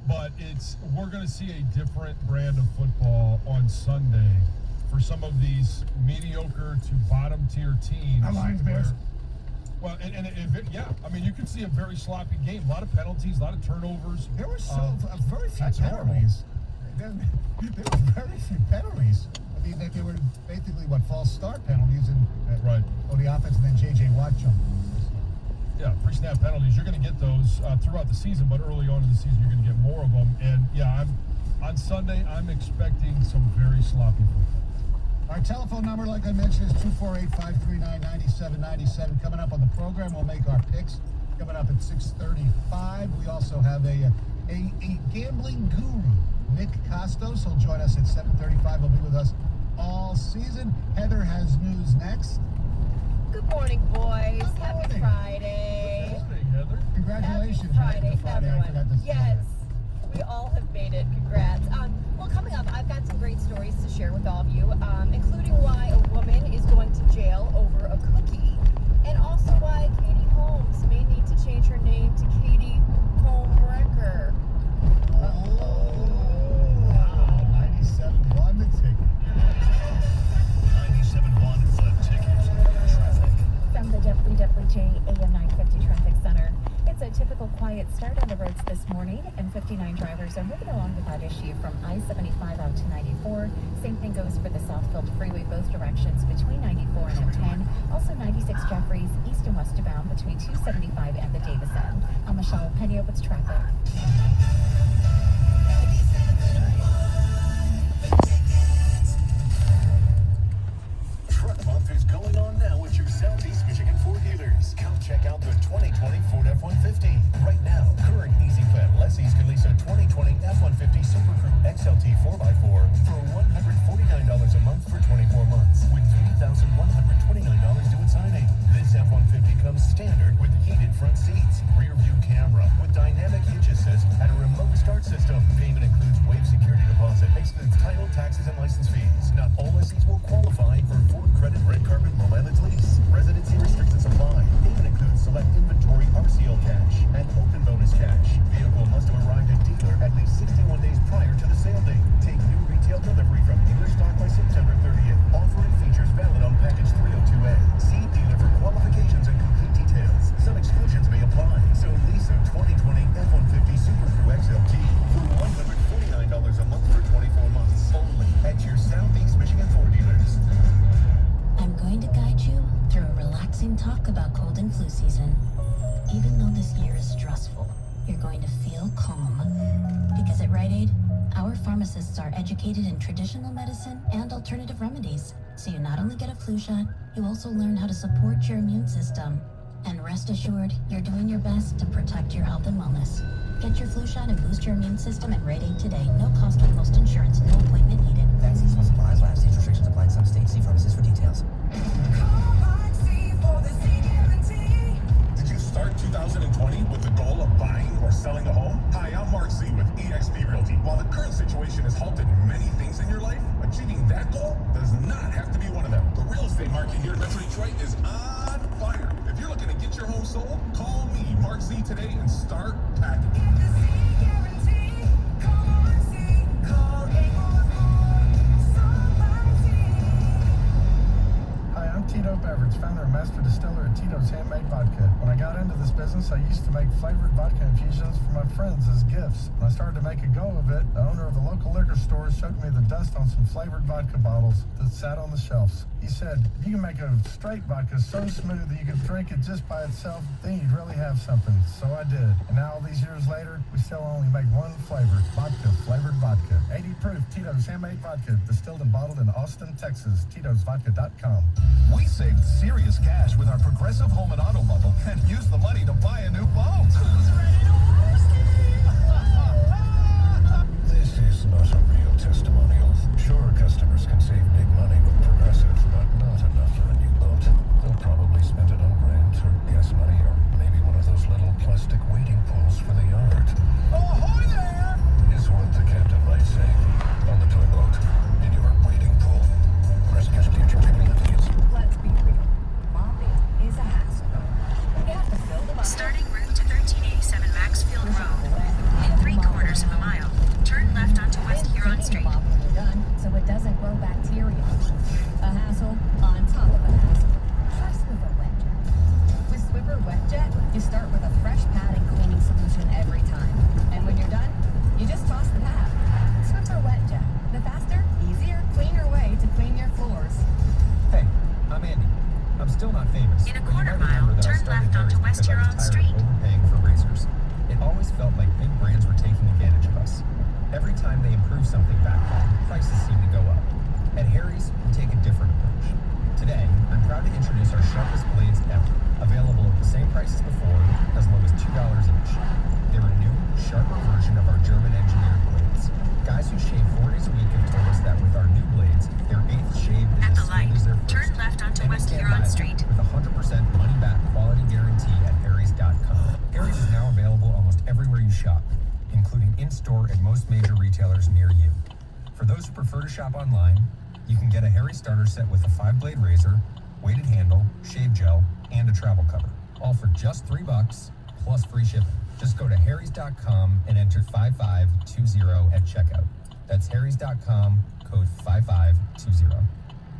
But we're going to see a different brand of football on Sunday for some of these mediocre to bottom tier teams. Lions, Bears. Well, yeah, I mean, you could see a very sloppy game. A lot of penalties, a lot of turnovers. There were very few penalties. There were very few penalties. I mean, they were basically, false start penalties right. on the offense, and then J.J. Watt jumped. Yeah, pre-snap penalties. You're going to get those throughout the season, but early on in the season, you're going to get more of them. And, yeah, on Sunday, I'm expecting some very sloppy football. Our telephone number, like I mentioned, is 248-539-9797. Coming up on the program, we'll make our picks. Coming up at 6:35. We also have a gambling guru, Nick Costos. He'll join us at 7:35. He'll be with us all season. Heather has news next. Good morning, boys. Good Happy morning. Friday. Good morning, Heather. Congratulations. Happy Friday, everyone. Yes, that. we all have made it. Congrats. Well, coming up, I've got some great stories to share with all of you, including why a woman is going to jail over a cookie, and also why Katie Holmes may need to change her name to Katie Homewrecker. Wow. 97 the ticket. 97.1 the ticket. Traffic. From the WWJ AM 950 Traffic Center. It's a typical quiet start on the roads this morning, and 59 drivers are moving along without issue from I-75 out to 94. Same thing goes for the Southfield Freeway, both directions between 94 and M10. Also 96 Jeffries, east and westbound between 275 and the Davis end. I'm Michelle Pena with traffic. Truck Month is going on now at your Southeast Michigan Ford dealers. Come check out the 2020 Ford F-150. Right now, current Easy Plan lessees can lease a 2020 F-150 Super Crew XLT 4x4 for $149 a month for 24 months with $3,129 due at signing. This F-150 comes standard with heated front seats, rear view camera with dynamic hitch assist and a remote start system. Payment includes waived security deposit, excludes title, taxes, and license fees. Not all lessees will qualify for Ford Credit Red Carpet Low Mileage Lease. Residency restrictions apply. Payment includes select inventory RCL cash and open bonus cash. Vehicle must have arrived at dealer at least 61 days prior to the sale date. Take new retail delivery from dealer stock by September 30th. Offer and features valid on package 302A. See dealer for qualifications and complete details. Some exclusions may apply. So lease a 2020 F-150 Super Crew XLT for $149 a month for 24 months. Only at your Southeast Michigan Ford dealers. I'm going to guide you through a relaxing talk about cold and flu season. Even though this year is stressful, you're going to feel calm. Because at Rite Aid, our pharmacists are educated in traditional medicine and alternative remedies. So you not only get a flu shot, you also learn how to support your immune system. And rest assured, you're doing your best to protect your health and wellness. Get your flu shot and boost your immune system at Rite Aid today. No cost with most insurance, no appointment needed. Vaccines must apply. Lab stage restrictions apply in some states. See pharmacist for details. Did you start 2020 with the goal of buying or selling a home? Hi, I'm Mark Z with eXp Realty. While the current situation has halted many things in your life, achieving that goal does not have to be one of them. The real estate market here in Metro Detroit is on fire. If you're looking to get your home sold, call me, Mark Z, today and start packing. Hi, I'm Tito Beverage, founder and master distiller at Tito's Handmade Vodka. When I got into this business, I used to make flavored vodka infusions for my friends as gifts. When I started to make a go of it, the owner of the local liquor store showed me the dust on some flavored vodka bottles that sat on the shelves. He said, if you can make a straight vodka so smooth that you can drink it just by itself, then you'd really have something. So I did. And now all these years later, we still only make one flavor, vodka, flavored vodka. 80 proof Tito's Handmade Vodka, distilled and bottled in Austin, Texas. Tito'sVodka.com. We saved serious cash with our Progressive Home and Auto bundle and used the money to buy a new boat. This is not a real testimonial. Sure, customers can save big money with Progressive, but not enough for a new boat. They'll probably spend it on rent or gas money or maybe one of those little plastic wading pools for the yard. Ahoy there! Is what the captain might say. On the toy boat, in your wading pool. Rescue future tickets. Let's be real. Mopping is a hassle. You have to fill them up. Starting route to 1387 Max West because I Huron was tired Street. of overpaying for razors. It always felt like big brands were taking advantage of us. Every time they improve something back home, prices seem to go up. At Harry's, we take a different approach. Today, I'm proud to introduce our sharpest blades ever, available at the same price as before, as low as $2 each. They're a new, sharper version of our German-engineered blades. Guys who shave 4 days a week have told us that with our new blades, their 8th shave is At as the smooth light, as their first. turn left onto And we West stand Huron by them Street. with a 100% money-back quality guarantee at Harry's.com. Harry's is now available almost everywhere you shop, including in-store at most major retailers near you. For those who prefer to shop online, you can get a Harry starter set with a 5-blade razor, weighted handle, shave gel, and a travel cover. All for just $3 plus free shipping. Just go to harrys.com and enter 5520 at checkout. That's harrys.com, code 5520.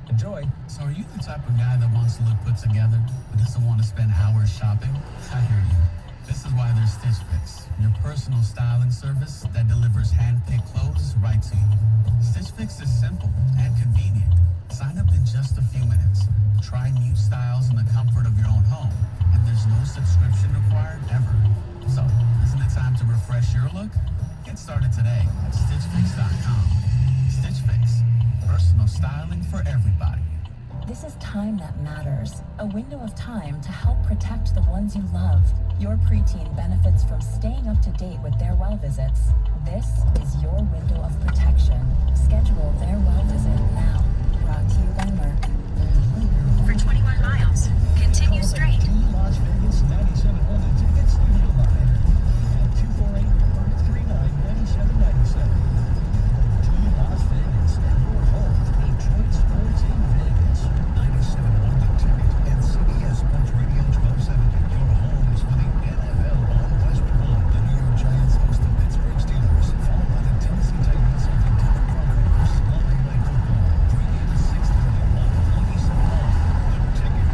Enjoy. So are you the type of guy that wants to look put together, but doesn't want to spend hours shopping? I hear you. This is why there's Stitch Fix, your personal styling service that delivers hand-picked clothes right to you. Stitch Fix is simple and convenient. Sign up in just a few minutes. Try new styles in the comfort of your own home, and there's no subscription required ever. So, isn't it time to refresh your look? Get started today at StitchFix.com. Stitch Fix, personal styling for everybody. This is time that matters. A window of time to help protect the ones you love. Your preteen benefits from staying up to date with their well visits. This is your window of protection. Schedule their well visit now. Brought to you by Merck. For 21 miles, continue straight. Las Vegas 97 Honda tickets studio line at 248-539-9797. Las Vegas, your home for Detroit sports in Vegas. 97 Honda ticket and CBS Sports Radio 1270. Your home is for the NFL on Western Home. The New York Giants host the Pittsburgh Steelers, followed by the Tennessee Titans and the Denver Broncos. Monday Night Football, pregame at 6:30 on 97 Home. The ticket.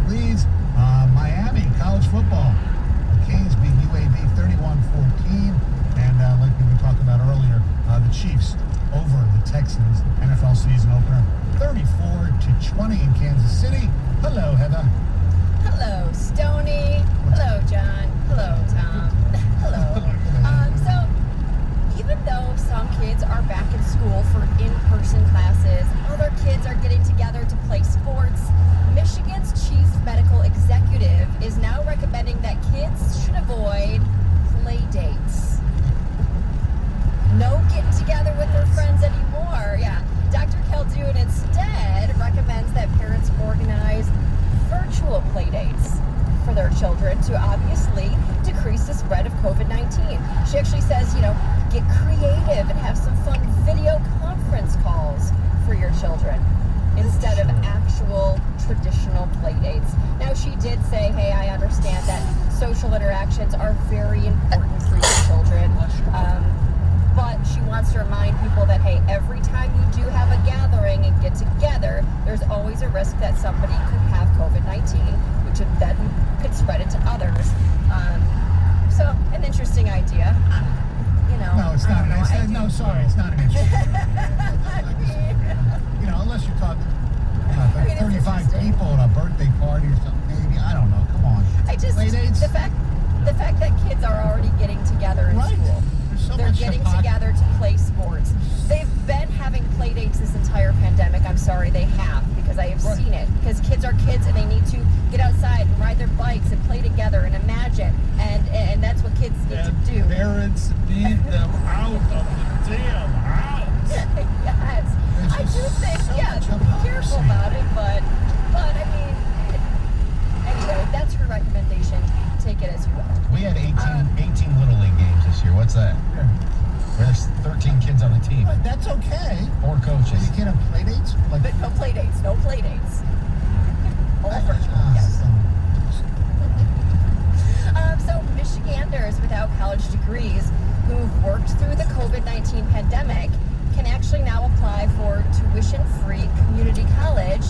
Leads Miami college football. The Canes beat UAB 31-14, and like we were talking about earlier, the Chiefs over the Texans NFL season opener 34-20 in Kansas City. Hello, Heather. Hello, Stoney. Hello, John. Hello, Tom. Hello. So, even though some kids are back in school for in-person classes, other kids are getting together to play sports, Michigan's chief medical executive is now recommending that kids should avoid play dates. No getting together with their friends anymore. Yeah. Dr. Khaldun instead recommends that parents organize virtual play dates for their children to obviously decrease the spread of COVID-19. She actually says, get creative and have some fun video conference calls for your children instead of actual traditional play dates. Now, she did say, hey, I understand that social interactions are very important for your children, but she wants to remind people that, hey, every time you do have a gathering and get together, there's always a risk that somebody could have COVID-19, which then could spread it to others. So, an interesting idea. No, it's not. It's not an interesting. Unless you're talking 35 people at a birthday party or something, maybe. I don't know. Come on. Play dates? The fact that kids are already getting together in school. They're getting together to play sports. They've been having play dates this entire pandemic. I'm sorry, they have, because I have seen it. Because kids are kids and they need to get outside and ride their bikes and play together and imagine. And that's what kids need to do. Parents need them out of the damn house. Yes. I do think, What's that? There's 13 kids on the team. But that's okay. 4 So coaches. you can't have play dates? Like, But no play dates. No play dates. All virtual. Yes. So Michiganders without college degrees who've worked through the COVID-19 pandemic can actually now apply for tuition-free community college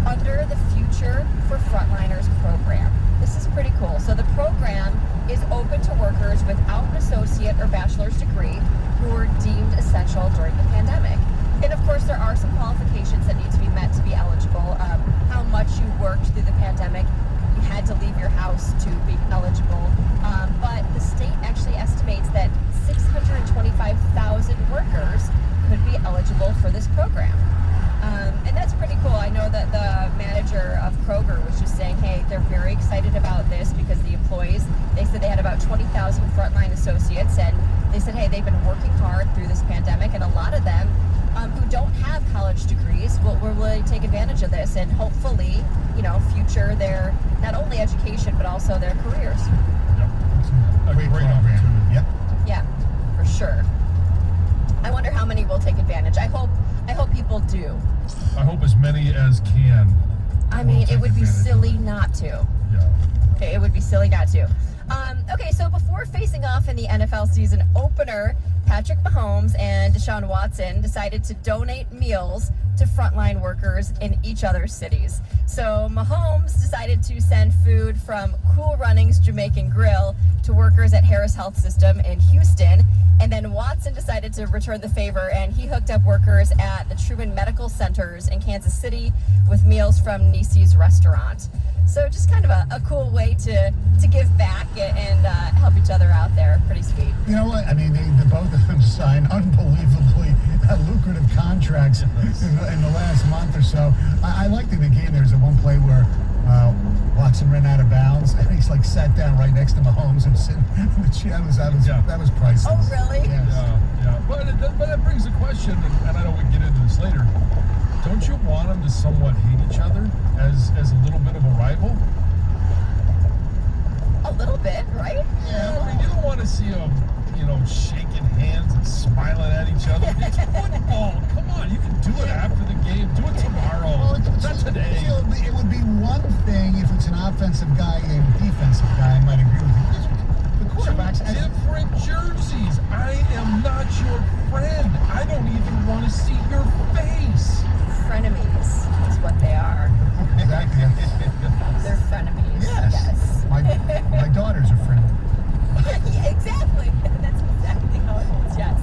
under the Future for Frontliners program. This is pretty cool. So the program is open to workers without an associate or bachelor's degree who were deemed essential during the pandemic. And of course, there are some qualifications that need to be met to be eligible. How much you worked through the pandemic, you had to leave your house to be eligible. But the state actually estimates that 625,000 workers could be eligible for this program. And that's pretty cool. I know that the manager of Kroger was just saying, hey, they're very excited about this because the employees, they said they had about 20,000 frontline associates, and they said, hey, they've been working hard through this pandemic, and a lot of them who don't have college degrees will really take advantage of this and hopefully, future their not only education but also their careers. A great opportunity. Yep. Yeah, for sure. I wonder how many will take advantage. I hope people do. I hope as many as can. I will mean, it take would be advantage of silly it. not to. Yeah. It would be silly not to. Okay, so before facing off in the NFL season opener, Patrick Mahomes and Deshaun Watson decided to donate meals to frontline workers in each other's cities. So Mahomes decided to send food from Cool Runnings Jamaican Grill to workers at Harris Health System in Houston. And then Watson decided to return the favor, and he hooked up workers at the Truman Medical Centers in Kansas City with meals from Nisi's restaurant. So just kind of a cool way to give back and help each other out there. Pretty sweet. You know what? I mean, the both of them signed unbelievably lucrative contracts in the last month or so. I liked in the game. There's one play where Watson ran out of bounds, and he's like sat down right next to Mahomes and sitting in the chair. That was priceless. Oh, really? Yes. Yeah. But that brings a question, and I know we can get into this later. Don't you want them to somewhat hate each other as a little bit of a rival? A little bit, right? Yeah. I mean, you don't want to see them, shaking hands and smiling at each other. It's football. Come on, you can do it after the game. Do it tomorrow. Well, not today. It would be one thing if it's an offensive guy and defensive guy. I might agree with you. The quarterbacks. Different jerseys. I am not your friend. I don't even want to see your face. Frenemies is what they are. Exactly. They're frenemies. Yes. My daughters are friendly. Yeah, exactly. That's exactly how it is, yes.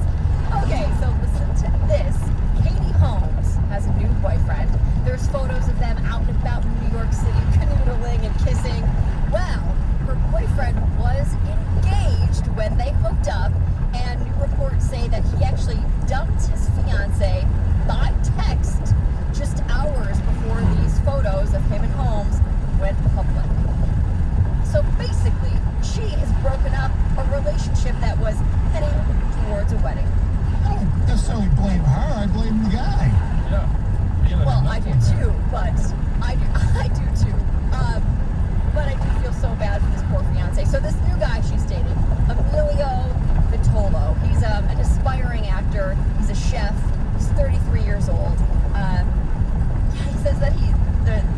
Okay, so listen to this. Katie Holmes has a new boyfriend. There's photos of them out and about in New York City, canoodling and kissing. Well, her boyfriend was engaged when they hooked up, and new reports say that he actually dumped his fiancée by text just hours before these photos of him and Holmes went public. So basically, she has broken up a relationship that was heading towards a wedding. I don't necessarily blame her. I blame the guy. Yeah. Well, I do too, but I do too. But I do feel so bad for this poor fiance. So this new guy she's dating, Emilio Vitolo, he's an aspiring actor. He's a chef. He's 33 years old. He says that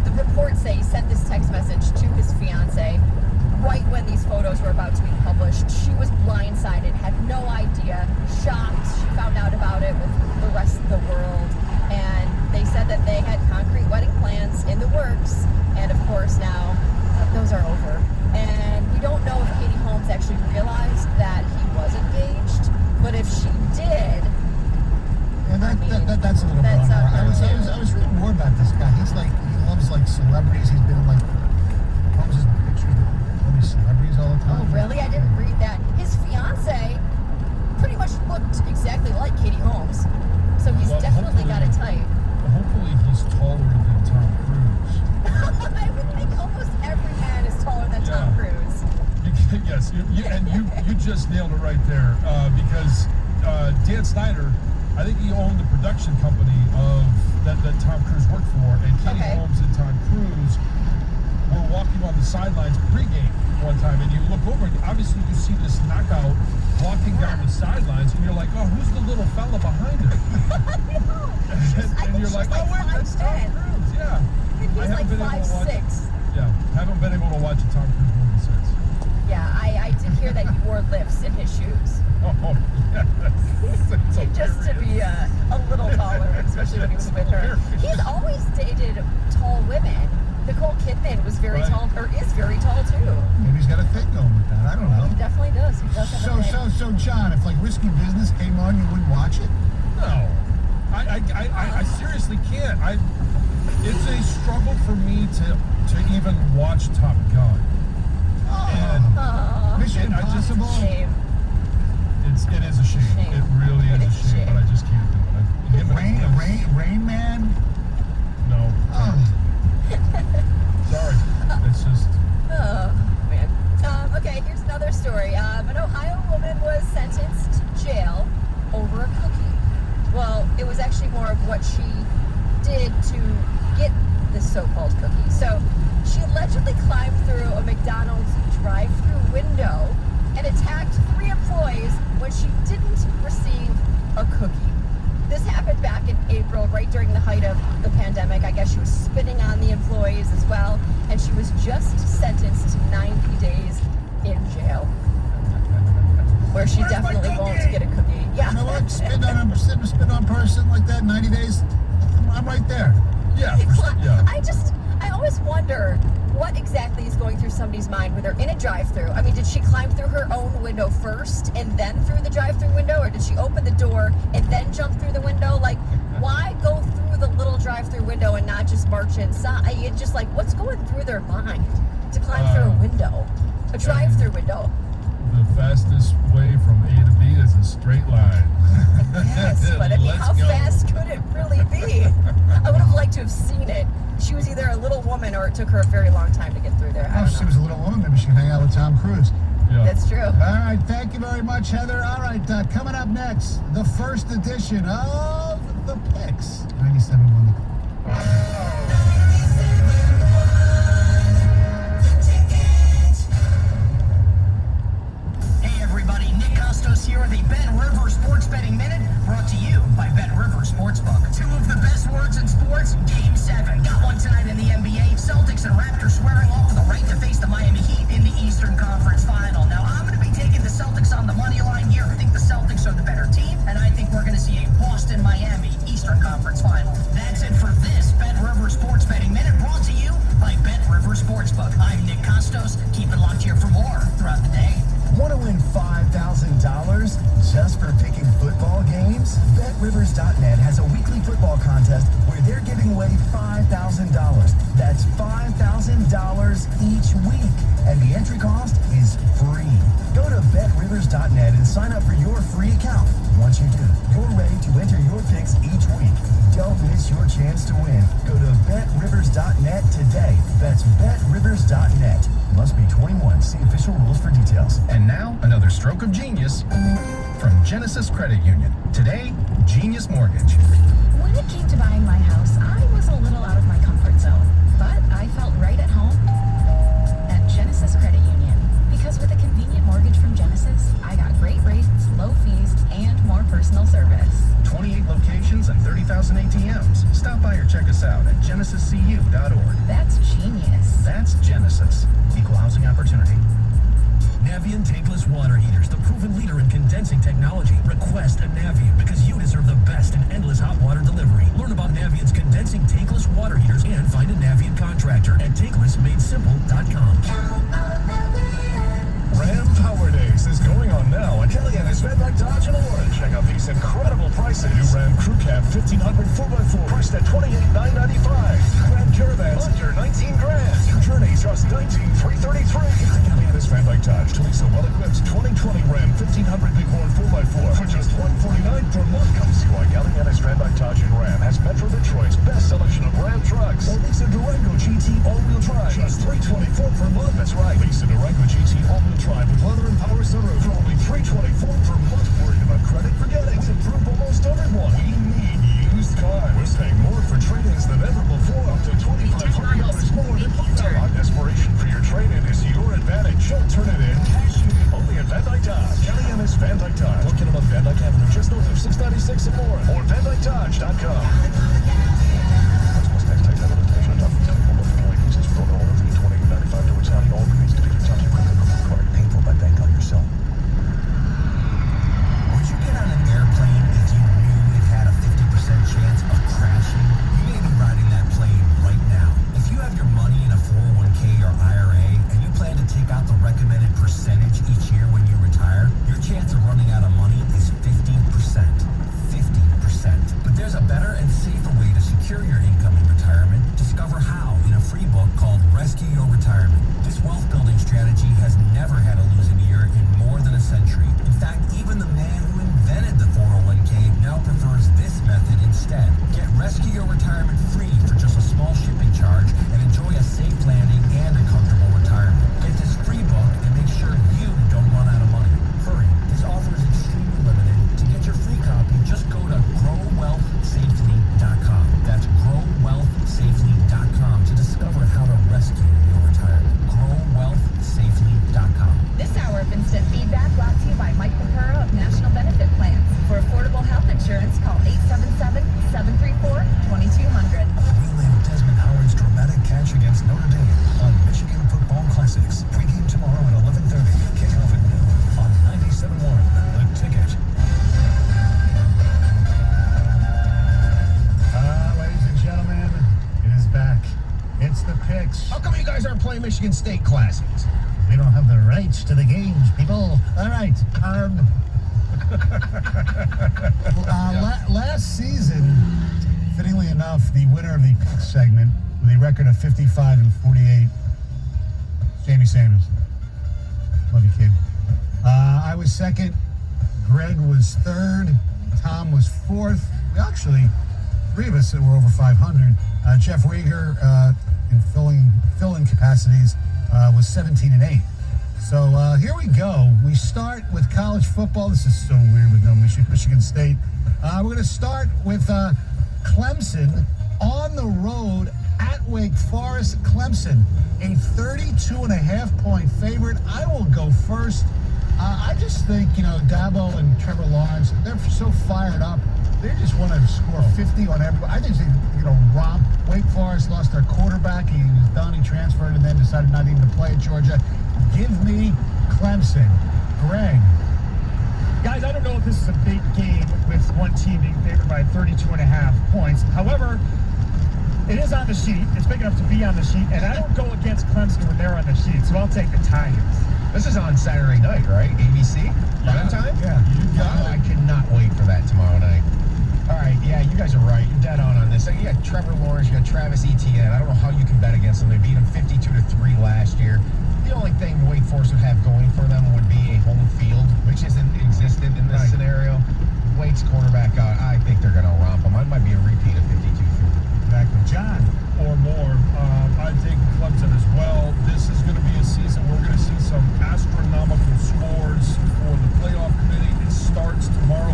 the reports say he sent this text message to his fiance right when these photos were about to be published. She was blindsided, had no idea, shocked. She found out about it with the rest of the world. And they said that they had concrete wedding plans in the works. And of course now, those are over. And we don't know if Katie Holmes actually realized that he was engaged. But if she did, And that's a little bit on her. I was reading more about this guy. He loves celebrities. He's been in Holmes' pictures with all these celebrities all the time. oh really? I didn't read that. His fiance pretty much looked exactly like Katie Holmes. So he's Well, definitely got it tight. Hopefully he's taller than Tom Cruise. I would think almost every man is taller than Tom Yeah. Cruise. Yes, you just nailed it right there. Because Dan Snyder, I think he owned the production company of that Tom Cruise worked for, and Katie Okay. Holmes and Tom Cruise were walking on the sidelines pregame one time, and you look over, and obviously you see this knockout walking down the sidelines, and you're like, oh, who's the little fella behind her? and you're like, oh, wait, that's Tom Cruise. Yeah. And he's like 5'6". Yeah, haven't been able to watch a Tom Cruise movie since. Yeah, I did hear that he wore lifts in his shoes. Oh, yeah. Just to be a little taller, especially when he was with her. He's always dated tall women. Nicole Kidman was very tall, or is very tall too. Maybe he's got a thing going with that. I don't know. He definitely does. He does have a thing. So, John, if like Risky Business came on, you wouldn't watch it? No, I seriously can't. It's a struggle for me to even watch Top Gun. Mission Impossible. Shame. It is a shame. It really is a shame, but I just can't do it. Rain Man? No. Sorry. It's just... Oh, man. Okay, here's another story. An Ohio woman was sentenced to jail over a cookie. Well, it was actually more of what she did to get this so-called cookie. So she allegedly climbed through a McDonald's drive-through window and attacked 3 employees when she didn't receive a cookie. This happened back in April, right during the height of the pandemic. I guess she was spitting on the employees as well, and she was just sentenced to 90 days in jail, where she definitely won't get a cookie. Yeah. You know what? Spit on person like that, 90 days. I'm right there. Yeah. Yeah. I always wonder what exactly is going through somebody's mind when they're in a drive-thru. I mean, did she climb through her own window first and then through the drive-thru window, or did she open the door and then jump through the window? Like, why go through the little drive-thru window and not just march inside? It's just like, what's going through their mind to climb through a window, a drive-thru window? The fastest way from A to B is a straight line. Yes, but I mean, how fast could it really be? I would have liked to have seen it. She was either a little woman or it took her a very long time to get through there. I don't know. She was a little woman. Maybe she can hang out with Tom Cruise. Yeah. That's true. All right, thank you very much, Heather. All right, coming up next, the first edition of The Picks. 97.1 Hey everybody, Nick Costos here with the Bet River Sports Betting Minute, brought to you by Bet River Sportsbook. 2 of the best words in sports, Game 7. Got one tonight in the NBA. Celtics and Raptors swearing off for the right to face the Miami Heat in the Eastern Conference Final. Now, I'm going to be taking the Celtics on the money line here. I think the Celtics are the better team, and I think we're going to see a Boston-Miami Eastern Conference Final. That's it for this Bet River Sports Betting Minute, brought to you by Bet River Sportsbook. I'm Nick Costos. Keep it locked here for more throughout the day. Want to win $5,000 just for picking football games? BetRivers.net has a weekly football contest where they're giving away $5,000. That's $5,000 each week, and the entry cost is free. Go to BetRivers.net and sign up for your free account. Once you do, you're ready to enter your picks each week. Don't miss your chance to win. Go to BetRivers.net today. That's BetRivers.net. Must be 21. See official rules for details. And now, another stroke of genius from Genesis Credit Union. Today, Genius Mortgage. When it came to buying my house, I was a little out of my comfort zone, but I felt right at home at Genesis Credit Union. Because with a convenient mortgage from Genesis, I got great rates, low fees, and more personal service. 28 locations and 30,000 ATMs. Stop by or check us out at genesiscu.org. That's genius. That's Genesis. Equal housing opportunity. Navien tankless water heaters, the proven leader in condensing technology. Request a Navien because you deserve the best in endless hot water delivery. Learn about Navien's condensing tankless water heaters and find a Navien contractor at tanklessmadesimple.com. Ram Power Days is going on now at Kellyanne's Redneck Dodge in Orange. Check out these incredible prices. New Ram Crew Cab 1500 4x4 priced at $28,995. Grand Caravans under $19,000. Journey just $19,333. Kellyanne's Redneck Dodge. Tulisa well-equipped 2020 Ram 1500 Bighorn 4x4 for just $149 per month. Come see why Kellyanne's Redneck Dodge and Ram has Metro Detroit's best selection of Ram trucks. Or lease a Durango GT all-wheel drive. Just $324 per month. That's right. Lease a Durango GT all-wheel drive with leather and power sunroof for only $324 per month. Worried about credit? Forget it. We approve almost everyone. We need used cars. We're paying more for trade-ins than ever before. Up to $2,500 more than desperation. Instead, get Rescue Your Retirement free for just a small shipping charge and enjoy a safe landing and a comfortable retirement. Get this free book and make sure you don't run out of money. Hurry, this offer is extremely limited. To get your free copy, just go to growwealthsafely.com. That's growwealthsafely.com to discover how to rescue your retirement. growwealthsafely.com. This hour of instant feedback brought to you by Mike Papura of National Benefit Plans. For affordable health insurance, call 877-734-2200. Relive Desmond Howard's dramatic catch against Notre Dame on Michigan Football Classics. Pregame tomorrow at 11:30. Kickoff at noon on 97.1 The Ticket. Ladies and gentlemen, it is back. It's the picks. How come you guys aren't playing Michigan State Classics? We don't have the rights to the games, people. All right. Last season, fittingly enough, the winner of the pick segment with a record of 55-48, Jamie Samuels. Love you, kid. I was second. Greg was third. Tom was fourth. We actually, three of us that were over 500. Jeff Rieger, in fill-in capacities, was 17-8. So here we go. We start with college football. This is so weird with no Michigan State. We're going to start with Clemson on the road at Wake Forest. Clemson, a 32.5-point favorite. I will go first. I just think, Dabo and Trevor Lawrence, they're so fired up. They just want to score 50 on everybody. I think they, romp. Wake Forest lost their quarterback. He was done. He transferred and then decided not even to play at Georgia. Give me Clemson. Greg. Guys, I don't know if this is a big game with one team being favored by 32.5 points. However, it is on the sheet. It's big enough to be on the sheet, and I don't go against Clemson when they're on the sheet, so I'll take the Tigers. This is on Saturday night, right? ABC? Prime time? Yeah. You got it. I cannot wait for that tomorrow night. All right, yeah, you guys are right. You're dead on this. You got Trevor Lawrence, you got Travis Etienne. I don't know how you can bet against them. They beat them 52-3 last year. The only thing Wake Forest would have going for them would be a home field, which isn't existent in this scenario. Wake's quarterback out. I think they're going to romp them. It might be a repeat of 52-3. Exactly. John. Or more. I take Clemson as well. This is going to be a season where we're going to see some astronomical scores for the playoff committee. It starts tomorrow.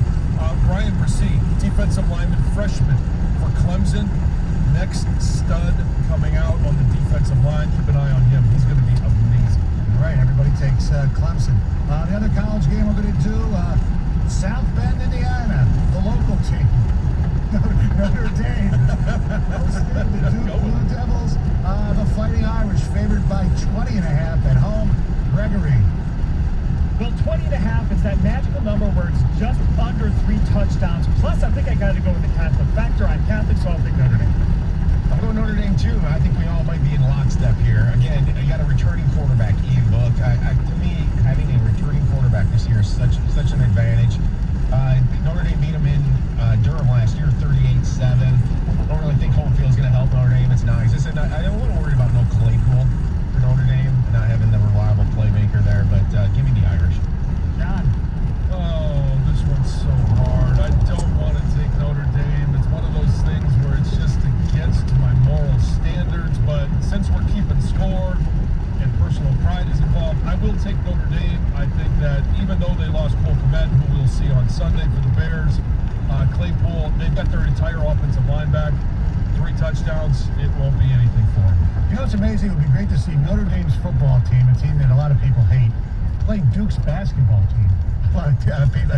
Ryan Brissett, defensive lineman, freshman for Clemson. Next stud coming out on the defensive line. Keep an eye on him. He's going to be amazing. All right, everybody takes Clemson. The other college game we're going to do, South Bend, Indiana, the local team. Notre Dame hosting the Duke Blue Devils. The Fighting Irish favored by 20.5 at home. Gregory. Well, 20.5 is that magical number where it's just under 3 touchdowns. Plus, I think I got to go with the Catholic factor. I'm Catholic, so I'll take Notre Dame. I'll go Notre Dame too. I think we all might be in lockstep here. Again, you got a returning quarterback, Ian Book. To me, having a returning quarterback this year is such an advantage. Notre Dame beat them in Durham last year, 38-7. Don't really think home field's going to help Notre Dame. It's nice. I'm a little worried about no Claypool for Notre Dame, not having the reliable playmaker there. But give me the Irish. John. Oh, this one's so hard. I don't want to take Notre Dame. It's one of those things where it's just against my moral standards. But since we're keeping score and personal pride is involved, I will take Notre Dame. I think that even though they lost Cole Kmet, who we'll see on Sunday for the Bears, Claypool, they've got their entire offensive line back. 3 touchdowns, it won't be anything for them. It's amazing. It would be great to see Notre Dame's football team, a team that a lot of people hate, play Duke's basketball team. A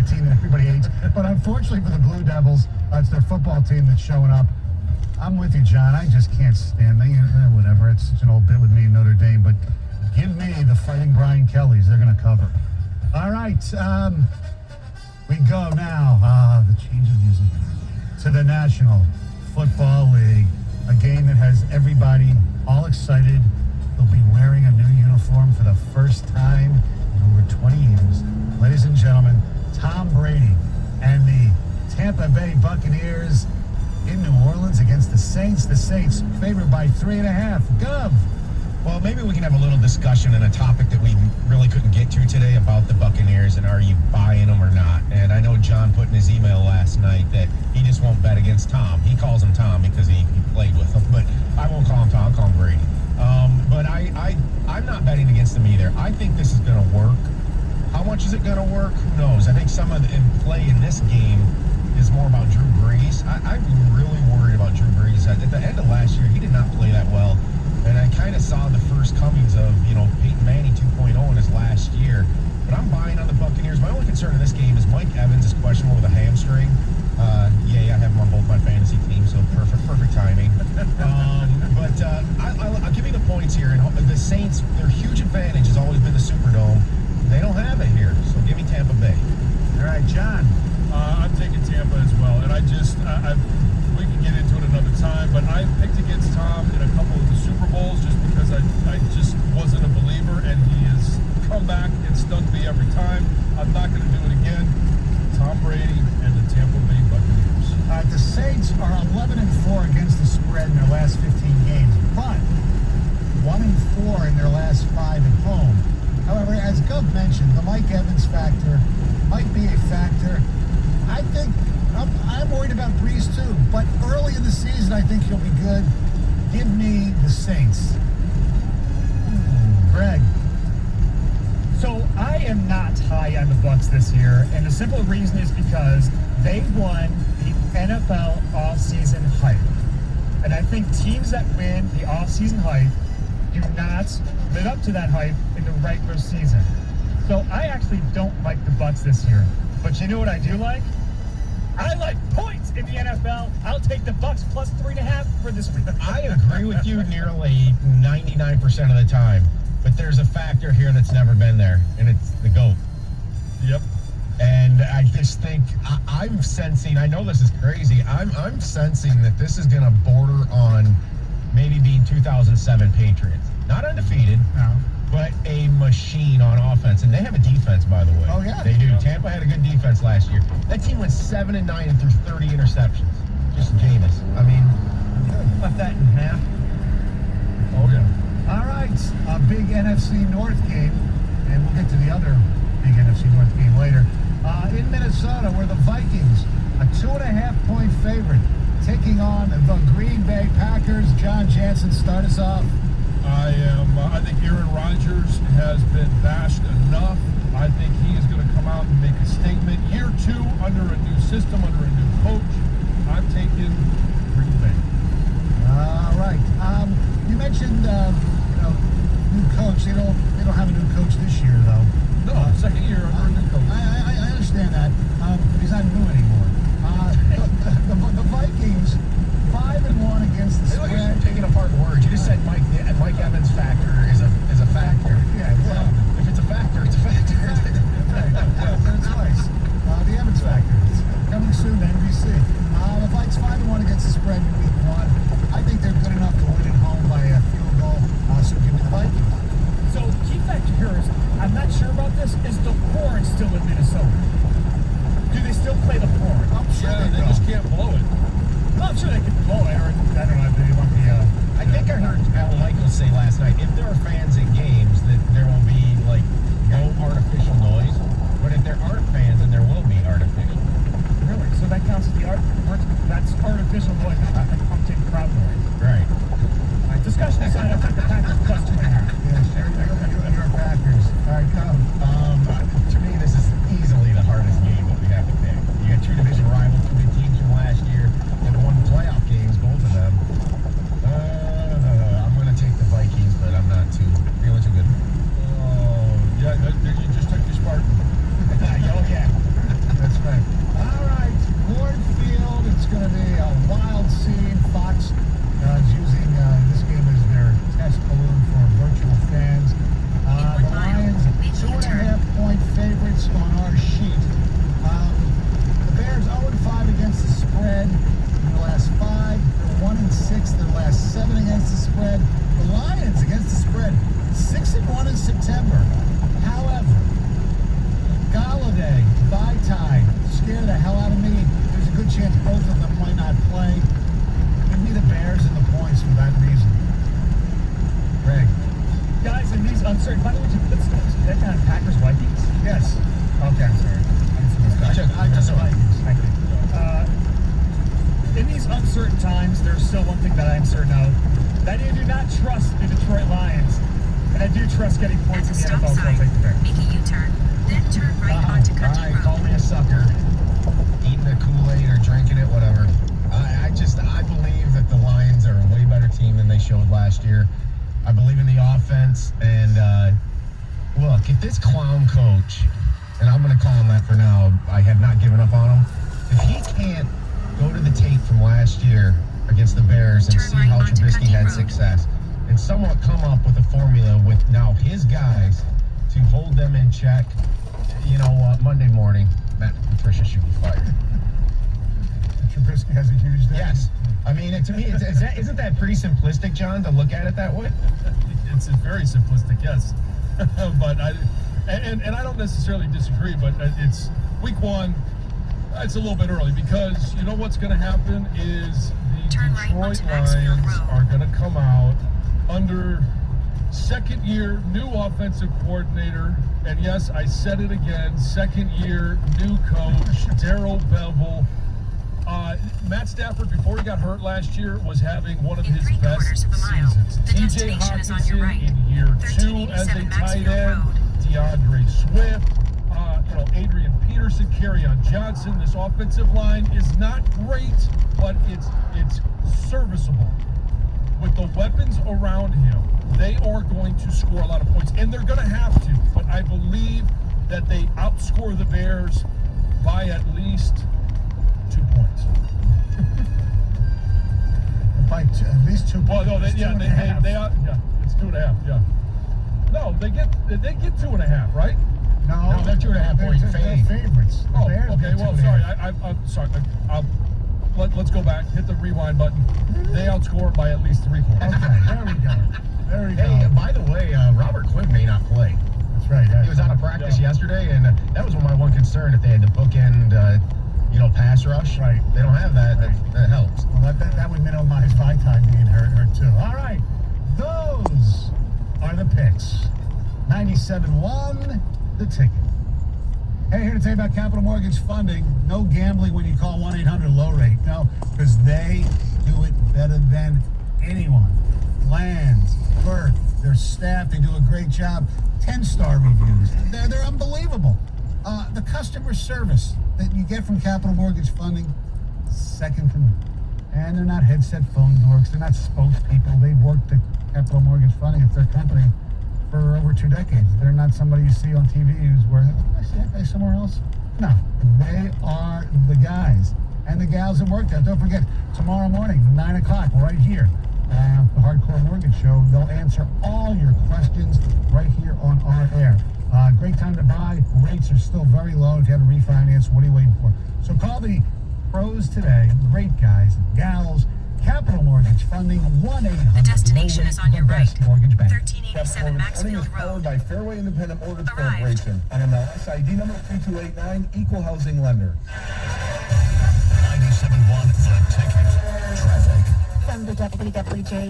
team that everybody hates. But unfortunately for the Blue Devils, it's their football team that's showing up. I'm with you, John. I just can't stand them. Whatever. It's such an old bit with me and Notre Dame. But give me the Fighting Brian Kellys. They're going to cover. All right. We go now. The change of music to the National Football League. A game that has everybody all excited. They'll be wearing a new uniform for the first time in over 20 years. Ladies and gentlemen, Tom Brady and the Tampa Bay Buccaneers in New Orleans against the Saints. The Saints favored by 3.5. Gov. Well, maybe we can have a little discussion on a topic that we really couldn't get to today about the Buccaneers and are you buying them or not? And I know John put in his email last night that he just won't bet against Tom. He calls him Tom because he played with him, but I won't call him Tom, I'll call him Brady. But I'm not betting against him either. I think this is going to work. How much is it going to work? Who knows? I think some of the play in this game is more about Drew Brees. I'm really worried about Drew Brees. At the end of last year, he did not play that well. And I kind of saw the first comings of, Peyton Manning 2.0 in his last year. But I'm buying on the Buccaneers. My only concern in this game is Mike Evans is questionable with a hamstring. I have him on both my fantasy teams, so perfect timing. I'll give you the points here. And the Saints, their huge advantage has always been the Superdome. They don't have it here, so give me Tampa Bay. All right, John. I'm taking Tampa as well, and we can get into it another time, but I picked against Tom in a couple of the Super Bowls just because I just wasn't a believer, and he has come back and stung me every time. I'm not going to do it again. Tom Brady and the Tampa Bay Buccaneers. The Saints are 11-4 against the spread in their last 15 games, but 1-4 in their last 5 at home. However, as Gov mentioned, the Mike Evans factor might be a factor. I think I'm worried about Brees too, but early in the season, I think he'll be good. Give me the Saints. Greg. So I am not high on the Bucs this year, and the simple reason is because they won the NFL offseason hype. And I think teams that win the offseason hype do not live up to that hype in the regular season. So I actually don't like the Bucs this year. But you know what I do like? I like points in the NFL. I'll take the Bucs plus 3.5 for this week. I agree with you nearly 99% of the time. But there's a factor here that's never been there, and it's the GOAT. Yep. And I just think, I'm sensing, I know this is crazy, I'm sensing that this is going to border on maybe being 2007 Patriots. Not undefeated, No. but a machine on offense. And they have a defense, by the way. Oh, yeah. They do. Tampa had a good defense last year. That team went 7-9 and threw 30 interceptions. Just Jameis. I mean, left that in half. Oh, yeah. All right, a big NFC North game, and we'll get to the other big NFC North game later. In Minnesota, where the Vikings, a 2.5-point favorite, taking on the Green Bay Packers. John Jansen, start us off. I think Aaron Rodgers has been bashed enough. I think he is going to come out and make a statement. Year 2 under a new system, under a new coach. I'm taking Green Bay. All right. You mentioned, new coach. They don't have a new coach this year, though. No, second year under a new coach. I understand that, but he's not new anymore. The Vikings, 5-1 against the spread. You're taking apart words. You just said Mike Evans factor is a factor. Yeah, well, if it's a factor, it's a factor. That's twice. The Evans factor. It's coming soon to NBC. The Vikes 5-1 against the spread in week 1. I think they're good enough to win at home by a field goal. So give me the Vikings. So key factor here is, I'm not sure about this, is the Horns still in Minnesota? Do they still play the Horns? I'm sure They just can't blow it. Well, I'm sure they could blow it. I don't know if they want the... I think I heard Al Michaels say last night, if there are fans at games, that there will be, no artificial noise. But if there aren't fans, then there will be artificial. Really? So that counts as that's artificial noise, not the pumped-in crowd noise. Right. All right, discussion aside, I'll take the Packers plus 2.5. Yeah, you're Packers. All right, come. To me, this is easily the hardest game that we have to pick. You got two division rivals, two big teams from last year, and won playoff games, both of them. sorry, by the way, let's that kind of Packers Vikings? Yes. Okay, I'm sorry. I just Vikings. Thank you. In these uncertain times, there's still one thing that I am certain of. That I do not trust the Detroit Lions, and I do trust getting points in the Stop NFL, so I'll sign. take the pick. Make a U-turn. Then turn right onto All Country right, Road. call me a sucker. Eating the Kool-Aid or drinking it, whatever. I believe that the Lions are a way better team than they showed last year. I believe in the offense. And look, if this clown coach, and I'm going to call him that for now, I have not given up on him. If he can't go to the tape from last year against the Bears and see how Trubisky had success, and somewhat come up with a formula with now his guys to hold them in check, you know what, Monday morning, Matt Patricia should be fired. Trubisky has a huge day. Yes. I mean, to me, isn't that pretty simplistic, John, to look at it that way? It's very simplistic, yes. But I don't necessarily disagree, but it's week one. It's a little bit early because you know what's going to happen is the Detroit Lions are going to come out under second-year new offensive coordinator, and yes, I said it again, second-year new coach, Darrell Bevell. Matt Stafford, before he got hurt last year, was having one of his best seasons. TJ Hawkinson in year 2 as a tight end, DeAndre Swift, Adrian Peterson, Kerryon Johnson. This offensive line is not great, but it's serviceable. With the weapons around him, they are going to score a lot of points, and they're going to have to. But I believe that they outscore the Bears by at least 2 points. By at least 2 points. Well, no, it's 2.5. It's 2.5. Yeah. No, they get 2.5, right? No, they're 2.5 point they're favorites. The Bears okay. get Well, 2.5. sorry. I'm sorry. Let's go back. Hit the rewind button. They outscored by at least 3 points. Okay, there we go. There we go. Hey, by the way, Robert Quinn may not play. That's right. He was out of practice yesterday, and that was my one concern. If they had to bookend, pass rush, right? They don't have that. That helps. Well, that would minimize my time being hurt too. All right, those are the picks. 97.1, the ticket. Hey, here to tell you about Capital Mortgage Funding. No gambling when you call 1-800-LOW-RATE. No, because they do it better than anyone. Lands, Bert, their staff, they do a great job. 10-star reviews. They're unbelievable. The customer service that you get from Capital Mortgage Funding, second to none. And they're not headset phone dorks. They're not spokespeople. They've worked at Capital Mortgage Funding. It's their company for over 2 decades. They're not somebody you see on TV who's where, I see that guy somewhere else. No, they are the guys and the gals that work there. Don't forget, tomorrow morning, 9 o'clock, right here, the Hardcore Mortgage Show. They'll answer all your questions right here on our air. Great time to buy. Rates are still very low. If you have a refinance, what are you waiting for? So call the pros today. Great guys and gals. Capital Mortgage Funding, 1-800. The destination is on your right. Mortgage Bank. 1387 Maxfield Road. Powered by Fairway Independent Mortgage Arrived. Corporation. NMLS ID number 3289, Equal Housing Lender. 97.1 The Ticket. Traffic. From the WWJ